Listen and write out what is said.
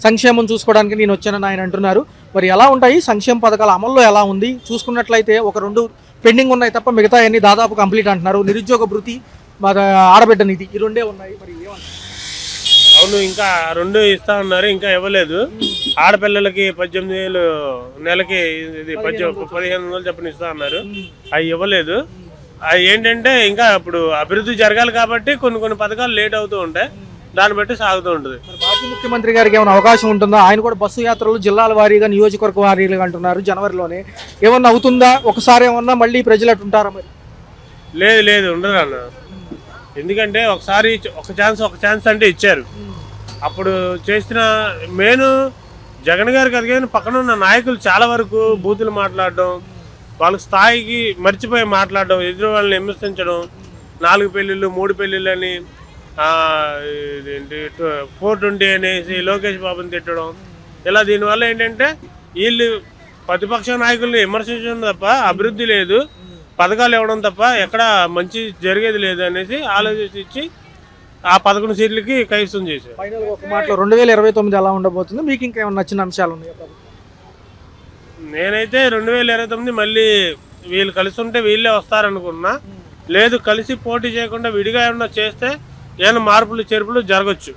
సంక్షేమం చూసుకోవడానికి నేను వచ్చానని ఆయన అంటున్నారు. మరి ఎలా ఉంటాయి సంక్షేమ పథకాల అమల్లో ఎలా ఉంది చూసుకున్నట్లయితే ఒక 2 పెండింగ్ ఉన్నాయి తప్ప మిగతా అన్ని దాదాపు కంప్లీట్ అంటున్నారు. నిరుద్యోగ భృతి, ఆడబిడ్డ నిధి ఈ 2 ఉన్నాయి. మరి ఏమంటారు? అవును, ఇంకా 2 ఇస్తా ఉన్నారు, ఇంకా ఇవ్వలేదు. ఆడపిల్లలకి 18,000 నెలకి, ఇది 15,000 చెప్పని ఇస్తా ఉన్నారు, అవి ఇవ్వలేదు. అవి ఏంటంటే ఇంకా ఇప్పుడు అభివృద్ధి జరగాలి కాబట్టి కొన్ని పథకాలు లేట్ అవుతూ ఉంటాయి, దాన్ని బట్టి సాగుతూ ఉంటుంది. మాజీ ముఖ్యమంత్రి గారికి ఏమైనా అవకాశం ఉంటుందా? ఆయన కూడా బస్సు యాత్రలు జిల్లాల వారీగా, నియోజకవర్గ వారీగా అంటున్నారు జనవరిలోనే. ఏమన్నా అవుతుందా? ఒకసారి ఏమన్నా మళ్ళీ ప్రజలు అట్టుంటారా? మరి లేదు ఉండదు అన్న. ఎందుకంటే ఒకసారి ఒక ఛాన్స్ అంటే ఇచ్చారు. అప్పుడు చేసిన మెయిన్ జగన్ గారికి అది కానీ పక్కన ఉన్న నాయకులు చాలా వరకు బూతులు మాట్లాడడం, వాళ్ళ స్థాయికి మర్చిపోయి మాట్లాడడం, ఎదురు వాళ్ళని విమర్శించడం, 4 పెళ్ళిళ్ళు 3 పెళ్ళిళ్ళు అని, 420 అనేసి లోకేష్ బాబుని తిట్టడం, ఇలా దీనివల్ల ఏంటంటే వీళ్ళు ప్రతిపక్ష నాయకుల్ని విమర్శించడం తప్ప అభివృద్ధి లేదు, పథకాలు ఇవ్వడం తప్ప ఎక్కడ మంచి జరిగేది లేదు అనేసి ఆలోచించి ఆ 11 సీట్లకి కైవసం చేశారు. ఫైనల్గా ఒక మాటలో 2029 ఎలా ఉండబోతుంది? మీకు ఇంకా ఏమైనా నచ్చిన అంశాలు ఉన్నాయా? నేనైతే 2029 మళ్ళీ వీళ్ళు కలిసి ఉంటే వీళ్ళే వస్తారనుకున్నా. లేదు కలిసి పోటీ చేయకుండా విడిగా ఏమన్నా చేస్తే ఏమైనా మార్పులు చేర్పులు జరగచ్చు.